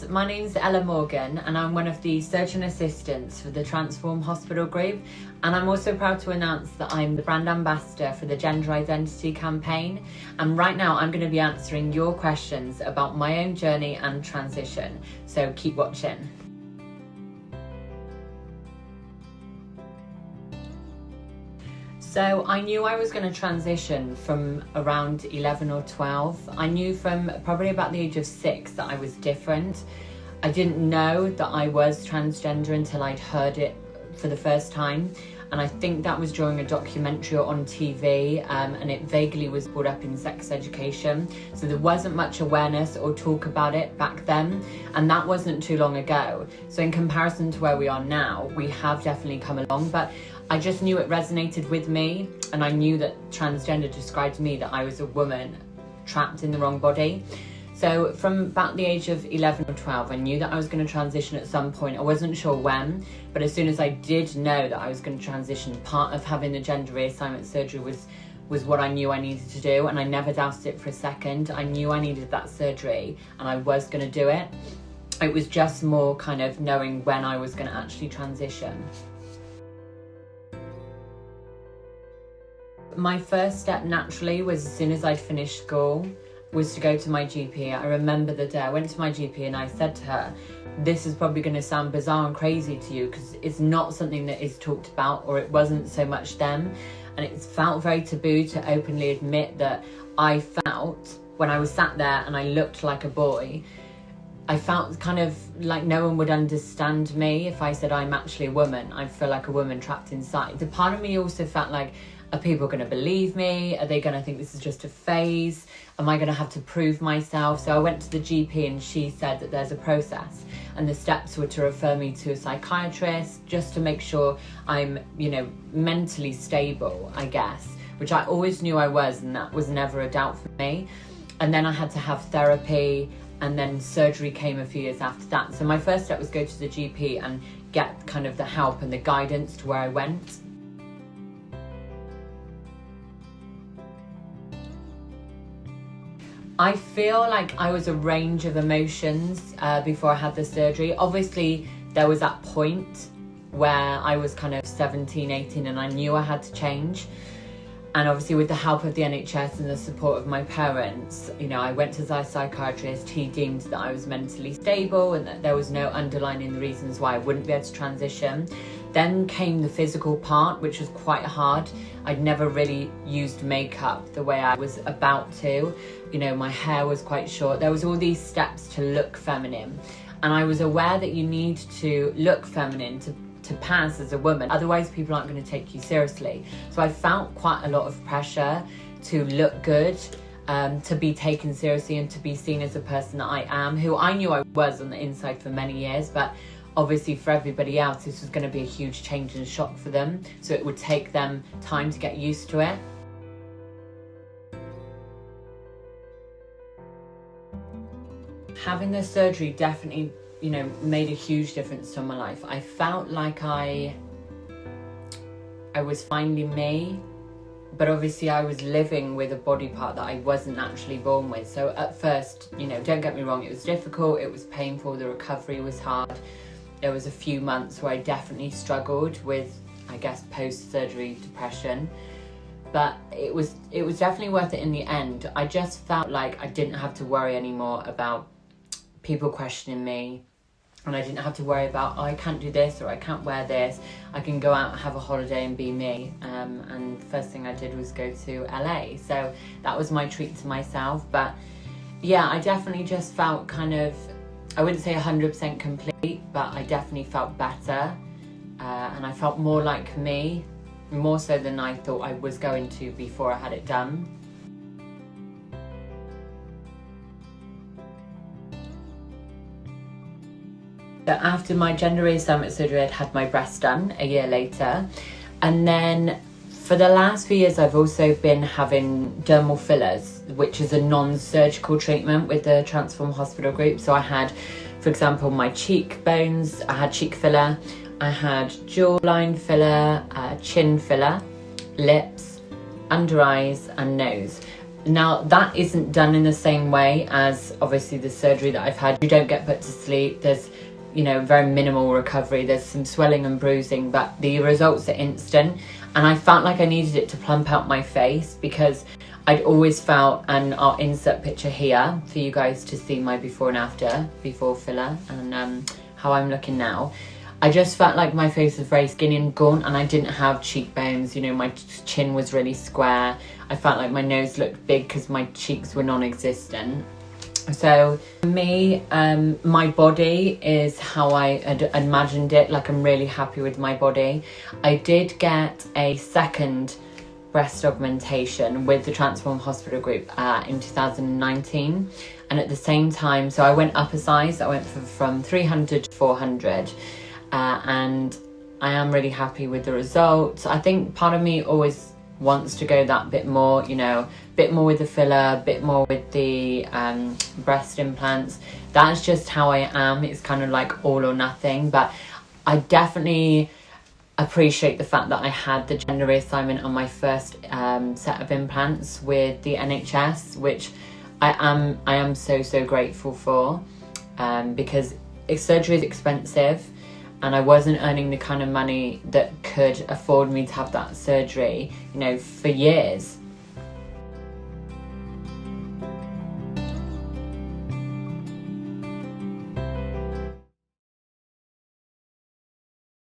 my name's Ella Morgan and I'm one of the surgeon assistants for the Transform Hospital Group, and I'm also proud to announce that I'm the brand ambassador for the Gender Identity campaign, and right now I'm going to be answering your questions about my own journey and transition, so keep watching. So I knew I was going to transition from around 11 or 12. I knew from probably about the age of 6 that I was different. I didn't know that I was transgender until I'd heard it for the first time. And I think that was during a documentary on TV, and it vaguely was brought up in sex education. So there wasn't much awareness or talk about it back then, and that wasn't too long ago. So in comparison to where we are now, we have definitely come along, but I just knew it resonated with me, and I knew that transgender described me, that I was a woman trapped in the wrong body. So from about the age of 11 or 12, I knew that I was going to transition at some point. I wasn't sure when, but as soon as I did know that I was going to transition, part of having the gender reassignment surgery was what I knew I needed to do, and I never doubted it for a second. I knew I needed that surgery and I was going to do it. It was just more kind of knowing when I was going to actually transition. My first step naturally was, as soon as I'd finished school, was to go to my GP. I remember the day I went to my GP and I said to her, this is probably going to sound bizarre and crazy to you because it's not something that is talked about, or it wasn't so much then, and it felt very taboo to openly admit that I felt, when I was sat there and I looked like a boy, I felt kind of like no one would understand me if I said I'm actually a woman. I feel like a woman trapped inside. The part of me also felt like, are people going to believe me? Are they going to think this is just a phase? Am I going to have to prove myself? So I went to the GP and she said that there's a process, and the steps were to refer me to a psychiatrist just to make sure I'm, mentally stable, I guess, which I always knew I was, and that was never a doubt for me. And then I had to have therapy, and then surgery came a few years after that. So my first step was go to the GP and get kind of the help and the guidance to where I went. I feel like I was a range of emotions before I had the surgery. Obviously, there was that point where I was kind of 17, 18, and I knew I had to change. And obviously with the help of the NHS and the support of my parents, I went to the psychiatrist. He deemed that I was mentally stable and that there was no underlying reasons why I wouldn't be able to transition. Then came the physical part, which was quite hard. I'd never really used makeup the way I was about to. My hair was quite short. There was all these steps to look feminine. And I was aware that you need to look feminine to pass as a woman. Otherwise, people aren't going to take you seriously. So I felt quite a lot of pressure to look good, to be taken seriously and to be seen as a person that I am, who I knew I was on the inside for many years, but obviously for everybody else this was going to be a huge change and shock for them, so it would take them time to get used to it. Having the surgery definitely, made a huge difference to my life. I felt like I was finding me, but obviously I was living with a body part that I wasn't actually born with. So at first, don't get me wrong, it was difficult, it was painful, the recovery was hard. There was a few months where I definitely struggled with, I guess, post-surgery depression, but it was definitely worth it in the end. I just felt like I didn't have to worry anymore about people questioning me, and I didn't have to worry about, oh, I can't do this or I can't wear this. I can go out and have a holiday and be me. And the first thing I did was go to LA. So that was my treat to myself. But yeah, I definitely just felt kind of, I wouldn't say 100% complete, but I definitely felt better. And I felt more like me, more so than I thought I was going to before I had it done. So after my gender reassignment surgery, I'd had my breast done a year later. And then for the last few years, I've also been having dermal fillers, which is a non-surgical treatment with the Transform Hospital Group. So I had, for example, my cheekbones, I had cheek filler, I had jawline filler, chin filler, lips, under eyes and nose. Now that isn't done in the same way as obviously the surgery that I've had. You don't get put to sleep. There's, you know, very minimal recovery. There's some swelling and bruising, but the results are instant. And I felt like I needed it to plump out my face, because I'd always felt, and I'll insert picture here for you guys to see my before and after, before filler, and how I'm looking now. I just felt like my face was very skinny and gaunt, and I didn't have cheekbones. You know, my chin was really square. I felt like my nose looked big because my cheeks were non-existent. So for me, my body is how I had imagined it. Like, I'm really happy with my body. I did get a second breast augmentation with the Transform Hospital Group in 2019, and at the same time, so I went up a size. I went from 300 to 400. And I am really happy with the results. I think part of me always wants to go that bit more, you know, a bit more with the filler, a bit more with the breast implants. That's just how I am. It's kind of like all or nothing, but I definitely appreciate the fact that I had the gender reassignment on my first set of implants with the NHS, which I am so grateful for, because surgery is expensive, and I wasn't earning the kind of money that could afford me to have that surgery, you know, for years.